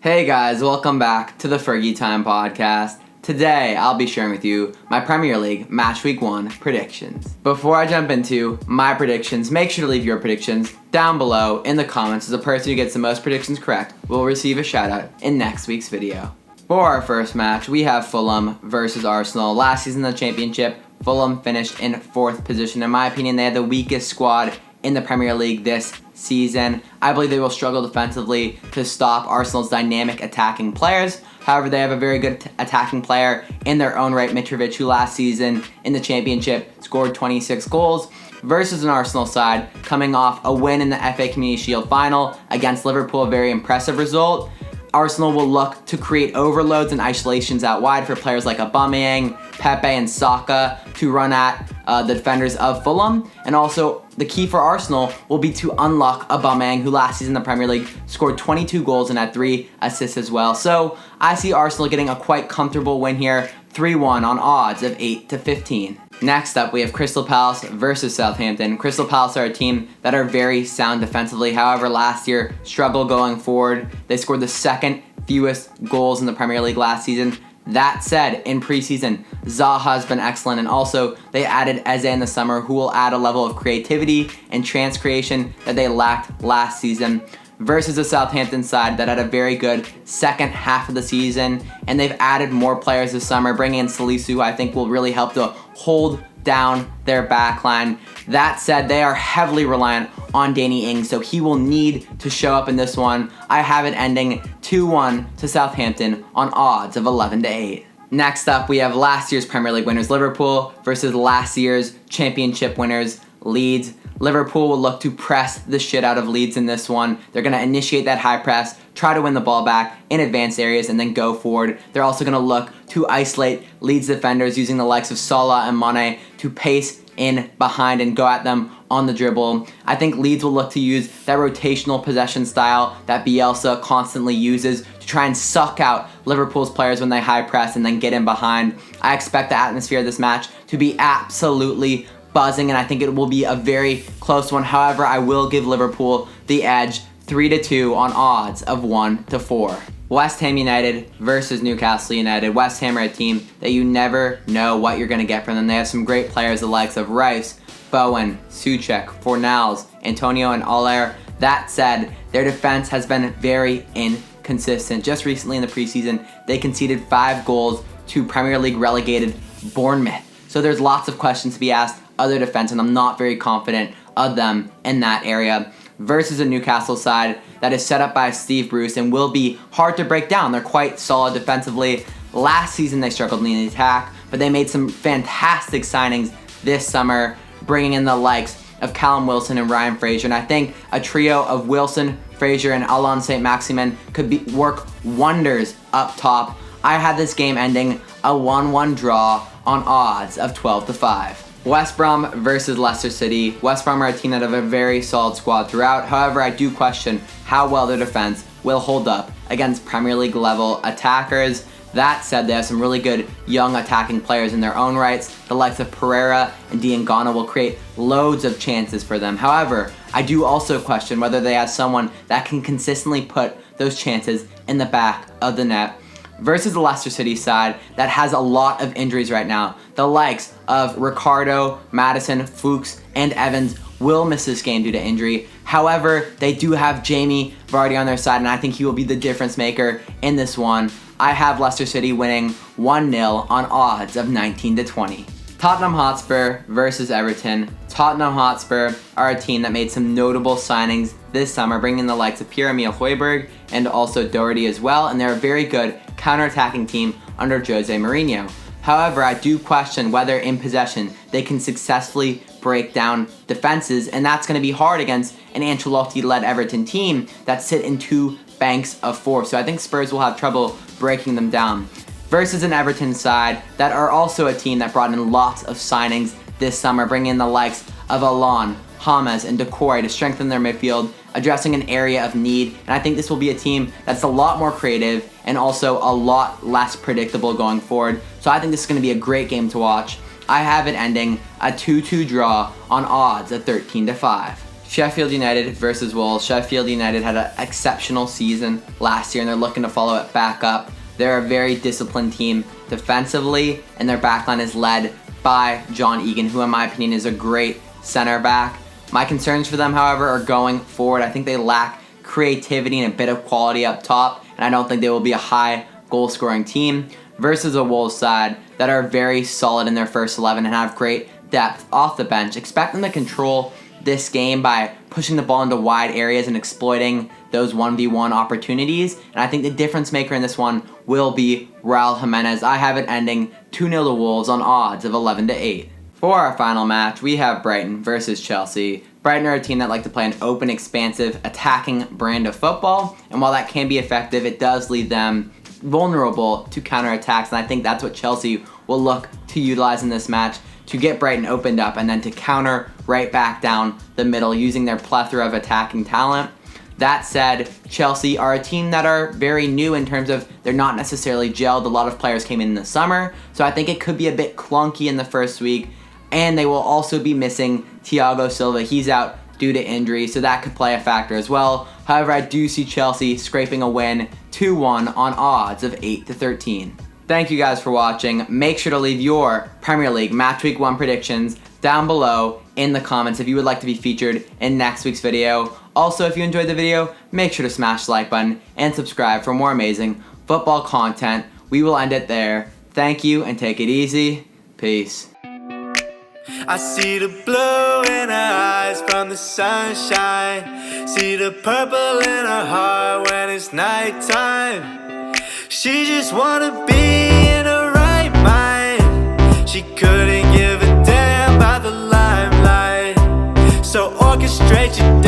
Hey guys, welcome back to the Fergie Time podcast. Today, I'll be sharing with you my Premier League Match Week 1 predictions. Before I jump into my predictions, make sure to leave your predictions down below in the comments, as the person who gets the most predictions correct will receive a shout out in next week's video. For our first match, we have Fulham versus Arsenal. Last season in the Championship, Fulham finished in 4th position. In my opinion, they had the weakest squad in the Premier League this season. I believe they will struggle defensively to stop Arsenal's dynamic attacking players. However, they have a very good attacking player in their own right, Mitrovic, who last season in the Championship scored 26 goals, versus an Arsenal side coming off a win in the FA Community Shield final against Liverpool, a very impressive result. Arsenal will look to create overloads and isolations out wide for players like Aubameyang, Pepe, and Saka to run at the defenders of Fulham. And also, the key for Arsenal will be to unlock Aubameyang, who last season in the Premier League scored 22 goals and had 3 assists as well. So I see Arsenal getting a quite comfortable win here, 3-1 on odds of 8 to 15. Next up, we have Crystal Palace versus Southampton. Crystal Palace are a team that are very sound defensively. However, last year struggled going forward. They scored the second fewest goals in the Premier League last season. That said, in preseason, Zaha has been excellent, and also they added Eze in the summer, who will add a level of creativity and chance creation that they lacked last season, versus a Southampton side that had a very good second half of the season, and they've added more players this summer, bringing in Salisu, who I think will really help to hold down their backline. That said, they are heavily reliant on Danny Ings, so he will need to show up in this one. I have it ending 2-1 to Southampton on odds of 11 to 8. Next up, we have last year's Premier League winners Liverpool versus last year's Championship winners Leeds. Liverpool will look to press the shit out of Leeds in this one. They're going to initiate that high press, try to win the ball back in advanced areas, and then go forward. They're also going to look to isolate Leeds defenders using the likes of Salah and Mane to pace in behind and go at them on the dribble. I think Leeds will look to use that rotational possession style that Bielsa constantly uses to try and suck out Liverpool's players when they high press and then get in behind. I expect the atmosphere of this match to be absolutely buzzing, and I think it will be a very close one. However, I will give Liverpool the edge 3-2 on odds of 1 to 4. West Ham United versus Newcastle United. West Ham are a team that you never know what you're going to get from them. They have some great players, the likes of Rice, Bowen, Souček, Fornals, Antonio, and Aller. That said, their defense has been very inconsistent. Just recently in the preseason, they conceded 5 goals to Premier League relegated Bournemouth. So there's lots of questions to be asked of their defense, and I'm not very confident of them in that area. Versus a Newcastle side that is set up by Steve Bruce and will be hard to break down. They're quite solid defensively. Last season they struggled in the attack, but they made some fantastic signings this summer, bringing in the likes of Callum Wilson and Ryan Fraser. And I think a trio of Wilson, Fraser, and Alon Saint-Maximin could work wonders up top. I had this game ending a 1-1 draw on odds of 12 to 5. West Brom versus Leicester City. West Brom are a team that have a very solid squad throughout. However, I do question how well their defense will hold up against Premier League level attackers. That said, they have some really good young attacking players in their own rights. The likes of Pereira and Diangana will create loads of chances for them. However, I do also question whether they have someone that can consistently put those chances in the back of the net. Versus the Leicester City side that has a lot of injuries right now. The likes of Ricardo, Maddison, Fuchs, and Evans will miss this game due to injury. However, they do have Jamie Vardy on their side, and I think he will be the difference maker in this one. I have Leicester City winning 1-0 on odds of 19 to 20. Tottenham Hotspur versus Everton. Tottenham Hotspur are a team that made some notable signings this summer, bringing in the likes of Pierre-Emile Højbjerg and also Doherty as well, and they're a very good counter-attacking team under Jose Mourinho. However, I do question whether in possession they can successfully break down defenses, and that's going to be hard against an Ancelotti-led Everton team that sit in 2 banks of 4. So I think Spurs will have trouble breaking them down. Versus an Everton side that are also a team that brought in lots of signings this summer, bringing in the likes of Alon, James, and Decore to strengthen their midfield, addressing an area of need. And I think this will be a team that's a lot more creative and also a lot less predictable going forward. So I think this is going to be a great game to watch. I have it ending a 2-2 draw on odds of 13 to 5. Sheffield United versus Wolves. Sheffield United had an exceptional season last year and they're looking to follow it back up. They're a very disciplined team defensively, and their backline is led by John Egan, who in my opinion is a great center back. My concerns for them, however, are going forward. I think they lack creativity and a bit of quality up top, and I don't think they will be a high goal scoring team versus a Wolves side that are very solid in their first 11 and have great depth off the bench. Expect them to control this game by pushing the ball into wide areas and exploiting those 1v1 opportunities. And I think the difference maker in this one will be Raul Jimenez. I have it ending 2-0 to Wolves on odds of 11-8. For our final match, we have Brighton versus Chelsea. Brighton are a team that like to play an open, expansive, attacking brand of football. And while that can be effective, it does leave them vulnerable to counterattacks. And I think that's what Chelsea will look to utilize in this match, to get Brighton opened up and then to counter right back down the middle using their plethora of attacking talent. That said, Chelsea are a team that are very new in terms of they're not necessarily gelled. A lot of players came in the summer, so I think it could be a bit clunky in the first week. And they will also be missing Thiago Silva. He's out due to injury, so that could play a factor as well. However, I do see Chelsea scraping a win 2-1 on odds of 8-13. Thank you guys for watching. Make sure to leave your Premier League Match Week 1 predictions down below in the comments if you would like to be featured in next week's video. Also, if you enjoyed the video, make sure to smash the like button and subscribe for more amazing football content. We will end it there. Thank you and take it easy. Peace. I see the blue in her eyes from the sunshine. See the purple in her heart when it's nighttime. She just wanna be in her right mind. She couldn't give a damn about the limelight. So orchestrate your